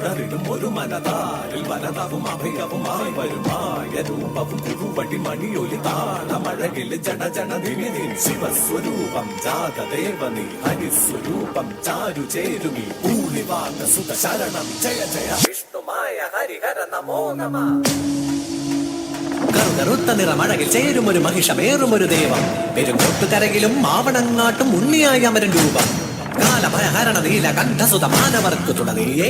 പടരിടും ഒരു മനതാരിൽ വനതാവും അഭയവുമായി വരുമായ രൂപവും കുറുവടി മണിയൊലി താളമഴകിൽ ജന ജന ദിമിനി ശിവസ്വരൂപം ജാതദേവനി ഹരിസ്വരൂപം ചാരു ചേരുമി ഊളിവാക സുത ശരണം ജയ ജയ വിഷ്ണുമായ ഹരിഹര നമോ നമ. കറുകറുത്ത നിറമഴകിൽ ചേരുമൊരു മഹിഷമേറുമൊരു ദേവം പെരുങ്കോട്ടുകരകിലും മാവണങ്ങാട്ടും ഉണ്ണിയായ അമരൻ രൂപം കാലഭയഹരണ നീല കണ്ഠസുത മാനവർക്ക് തുടങ്ങിയേ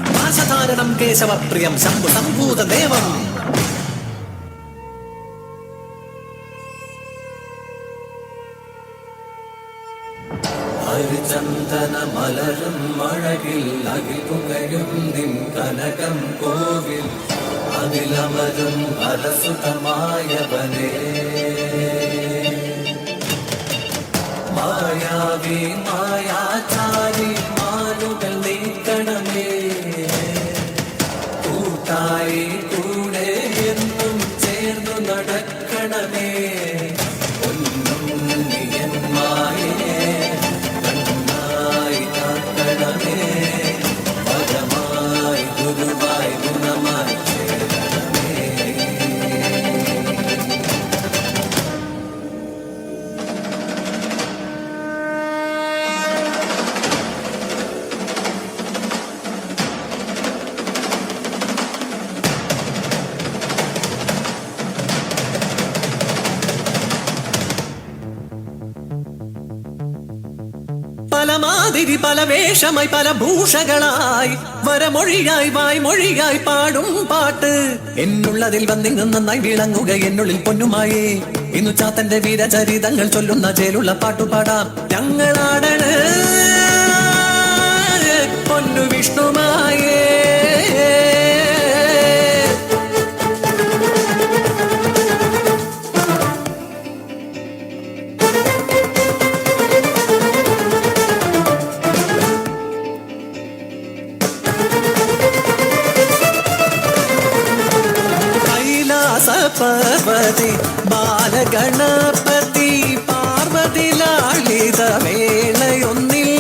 പാശധാരണം കേശവപ്രിയം ശംഭു സംഭൂത ദേവം. ഹരിചന്ദന മലരും മഴകിൽ അകിൽപുകയും നിൻ കനകം കോവിൽ അതിലമരും ഹരസുതമായവനേ മായാവി മായാചാരി മാലുകൾ നീക്കണമേ കൂട്ടായി കൂടെ എന്നും ചേർന്നു നടക്കണമേ ഒന്നും നിയന്മായേ കണ്ണായി കാക്കണമേ പരമായി ഗുരുവായി ഗുണമായി പല മാതിരി പല വേഷമായി പല ഭൂഷകളായി വരമൊഴിയായി വായ്മൊഴിയായി പാടും പാട്ട് എന്നുള്ളതിൽ വന്നിങ്ങ് നന്നായി വിളങ്ങുക എന്നുള്ളിൽ പൊന്നുമായേ ഇന്നു ചാത്തന്റെ വീരചരിതങ്ങൾ ചൊല്ലുന്ന ചേലുള്ള പാട്ടുപാടാം ഞങ്ങളാടണ് പൊന്നു വിഷ്ണുമായേ. പാർവതി ബാലഗണപതി പാർവതി ലാളിത വേളയൊന്നിൽ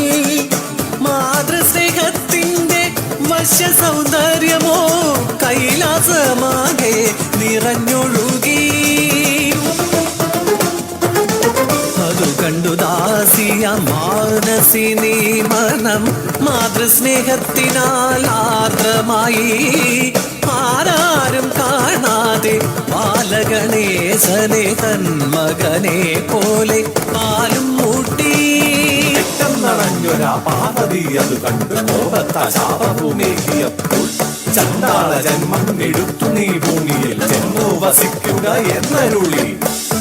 മാതൃസ്നേഹത്തിന്റെ വശ്യ സൗന്ദര്യമോ കൈലാസമാകെ നിറഞ്ഞൊഴുകി അതു കണ്ടു ദാസിയ മാനസിനി മനം മാതൃസ്നേഹത്തിനാൽ ആർദ്രമായി ആരാരും കാണാതെ ബാലഗണേശനെ തൻ മകനെ പോലെ പാലും മൂട്ടി നടഞ്ഞൊരാ പാർവതി അത് കണ്ടു മോഹത്ത ശാപഭൂമേകിയപ്പോൾ ചണ്ടാള ജന്മം എടുത്തു നീ ഭൂമിയിൽ ജന്മോ വസിക്കുക എന്നരുളി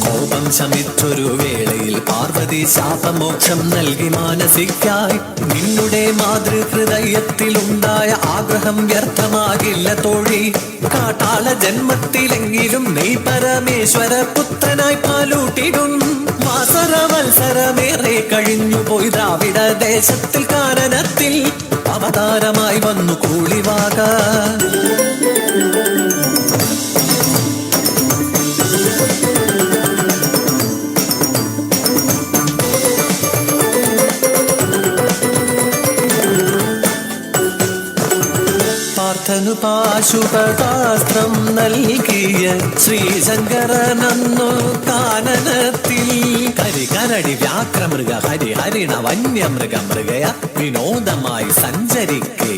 കോപം ശമിച്ചൊരു വേളയിൽ പാർവതി ശാപമോക്ഷം നൽകി മാനസിക്കായി നിന്നുടെ മാതൃഹൃദയത്തിലുണ്ടായ ആഗ്രഹം വ്യർത്ഥമാകില്ല തോഴി കാട്ടാള ജന്മത്തിലെങ്കിലും നീ പരമേശ്വര പുത്രനായി പാലൂട്ടിടും വാസരവത്സരമേറെ കഴിഞ്ഞു പോയി ദ്രാവിഡ ദേശത്തിൽ കാനനത്തിൽ അവതാരമായി വന്നു കൂളിവാക പാർത്ഥനു പാശുപതാസ്ത്രം നൽകിയ ശ്രീശങ്കരനന്നു കാനനത്തിൽ കരികരടി വ്യാക്രമൃഗ ഹരിഹരിണ വന്യമൃഗ മൃഗയ വിനോദമായി സഞ്ചരിക്കെ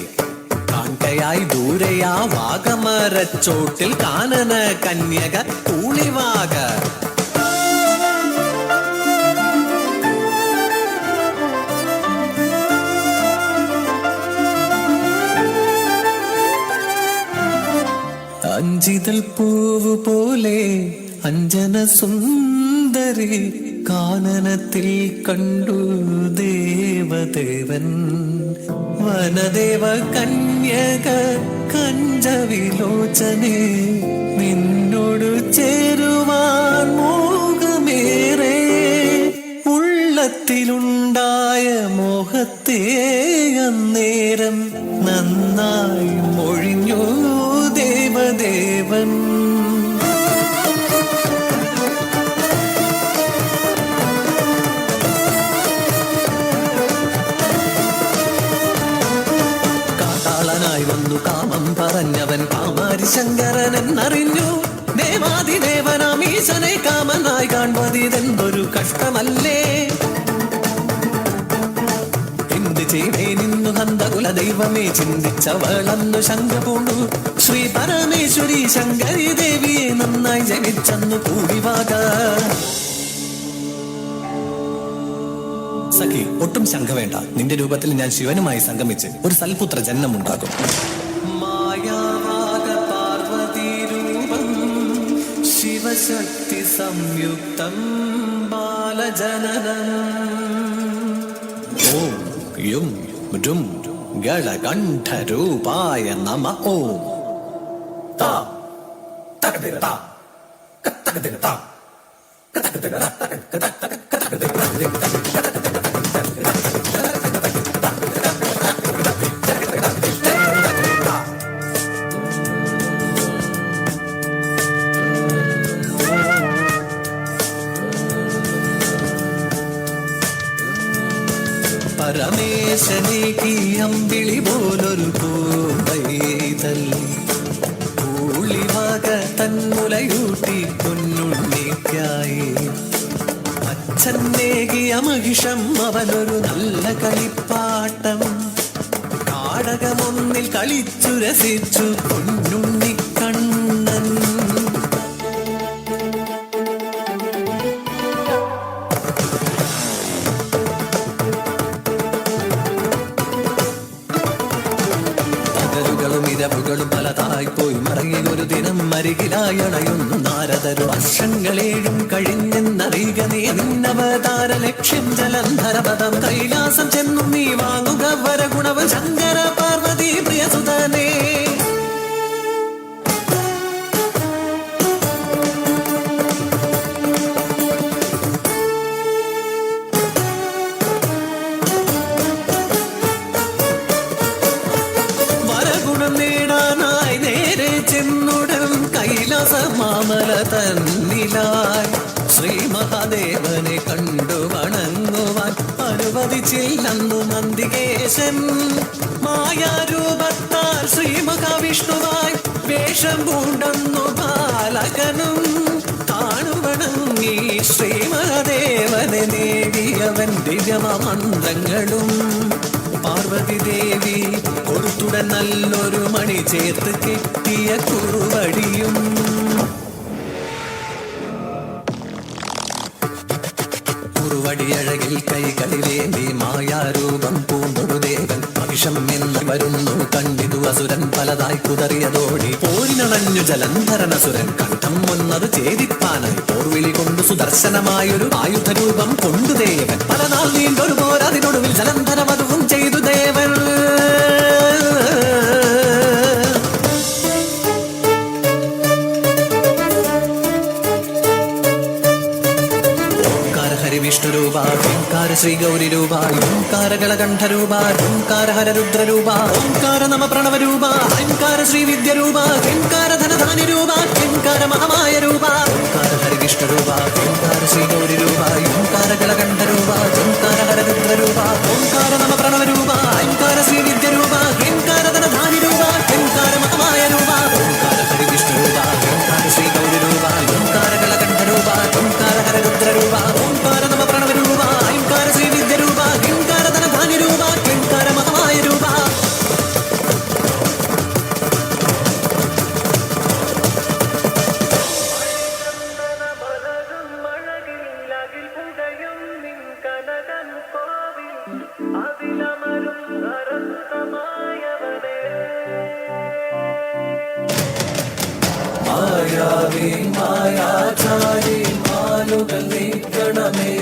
കാൺകയായി ദൂരയാ വാഗമരച്ചോട്ടിൽ കാനന കന്യക കൂളിവാക അഞ്ചിതൽ പൂവ് പോലെ അഞ്ജന സുന്ദരി കാനനത്തിൽ കണ്ടു ദേവദേവൻ വനദേവ കന്യക കഞ്ചവിലോചനെ നിന്നോടു ചേരുവാൻ മോഹമേറെ ഉള്ളത്തിലുണ്ടായ മോഹത്തെ അന്നേരം നന്നായി മൊഴിഞ്ഞു ദേവദേവൻ പറഞ്ഞവൻ കാമാരി ശങ്കരൻ എന്നറിഞ്ഞു. ദേവാദിദേവനാം ഈശനെ കാമനായി കാൺപതിതെന്തൊരു കഷ്ടമല്ലേ. എന്ത് ചെയ്തേ നിന്നു ഹന്തകുല ദൈവമേ ചിന്തിച്ചവളന്നു ശങ്ക പൂണ്ടു. ശ്രീ പരമേശ്വരി ശങ്കരി ദേവിയെ നന്നായി ജനിച്ചെന്നു കൂടിവാക. സഖി, ഒട്ടും ശങ്ക വേണ്ട. നിന്റെ രൂപത്തിൽ ഞാൻ ശിവനുമായി സംഗമിച്ച് ഒരു സൽപുത്ര ജന്മമുണ്ടാകും. മായാവാക പാർവതി രൂപം ശിവശക്തി സംയുക്തം ബാലജനനം. ഓം യും രും ഗളകണ്ഠരൂപായ നമ. ഓം താ തകതിര താ തകതിര താ തകതിര പരമേശനേക്ക് അമ്പിളി പോലൊരു പൂവൈതൽ പൂളിവാക തന്മുലയൂട്ടി പൊന്നുണ്ണിക്കായി. അച്ഛനേകിയ മഹിഷം അവനൊരു നല്ല കളിപ്പാട്ടം. കാടകമൊന്നിൽ കളിച്ചു രസിച്ചു പൊന്നുണ്ണിക്കണ്ണൻ. ഇരവുകളും പലതായി പോയി മറങ്ങി ഒരു ദിനം അരികിലായി അണയുന്നു നാരദരു. വർഷങ്ങളേഴും കഴിഞ്ഞെന്നറിയുക നീ നിന്നവതാര ലക്ഷ്യം ജലന്ധരപദം. കൈലാസം ചെന്നു നീ വാങ്ങുക വരഗുണവ് ശങ്കര പാർവതി പ്രിയസുതനേ. നേടാനായി നേരെ ചെന്നുടൻ കൈലാസമാമല തന്നിലായി ശ്രീ മഹാദേവനെ കണ്ടു വണങ്ങുവാൻ അനുവദിച്ചില്ലെന്നു നന്ദികേശൻ. മായാരൂപത്താൽ ശ്രീ മഹാവിഷ്ണുവായി വേഷം പൂണ്ടെന്നു ബാലകനും കാണുവണങ്ങി ശ്രീ മഹാദേവനെ നേടിയവൻ ദിവ്യമന്ത്രങ്ങളും. പാർവതി ദേവി കൊടുത്തുടൻ നല്ലൊരു മണി ചേർത്ത് കെട്ടിയ കുറുവടിയും. കുറുവടിയഴകിൽ കൈകളിലേന്തി മായാരൂപം പൂണ്ടൊരു ദേവൻ മഹിഷം എന്ന് വരുന്നു കണ്ടിതു അസുരൻ പലതായി കുതറിയതോടി. പോരിനണഞ്ഞു ജലന്ധരനസുരൻ കണ്ഠം ഒന്നത് ഛേദിപ്പാനായി പോർവിളി കൊണ്ടു സുദർശനമായൊരു ആയുധരൂപം കൊണ്ടു ദേവൻ. പല നാൾ നീണ്ടൊരു പോരാതിനൊടുവിൽ ജലന്ധരവധവും ചെയ്തു ദേവൻ. വിഷ്ണുരൂപ ഓംകാര ശ്രീ ഗൗരി രൂപ ഓംകാര ഗളകണ്ഠരൂപ ഓംകാര ഹരരുദ്രരൂപ ഓംകാര നമ പ്രണവരൂപ ഓംകാര ശ്രീ വിദ്യരൂപ ഓംകാര ധനധാനി രൂപ ഓംകാര മഹാമായ രൂപ ഓംകാര ഹരിവിഷ്ണുരൂപ ഓംകാര ശ്രീ ഗൗരി രൂപ ഓംകാര ഗളകണ്ഠരൂപ ഓംകാര ഹരരുദ്രരൂപ ഓംകാര നമ പ്രണവരൂപ ഓംകാര ശ്രീ വിദ്യരൂപ ഓംകാര ധനധാനി രൂപ ഓംകാര മഹാമായ രൂപ ഓംകാര ഹരിവിഷ്ണുരൂപ ഓംകാര ശ്രീ ഗൗരി രൂപ ഓംകാര ഗളകണ്ഠരൂപ ഓംകാര ഹരരുദ്രരൂപ ഓംകാര നമ പ്രണവരൂപ ഓംകാര ശ്രീ വിദ്യരൂപ ഓംകാര ധനധാനി രൂപ ഓംകാര മഹാമായ രൂപ. മായാവി മായാചാരി മാലുകൾ നീക്കണമേ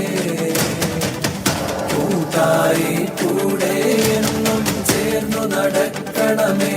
കൂട്ടായി കൂടെ എന്നും ചേർന്നു നടക്കണമേ.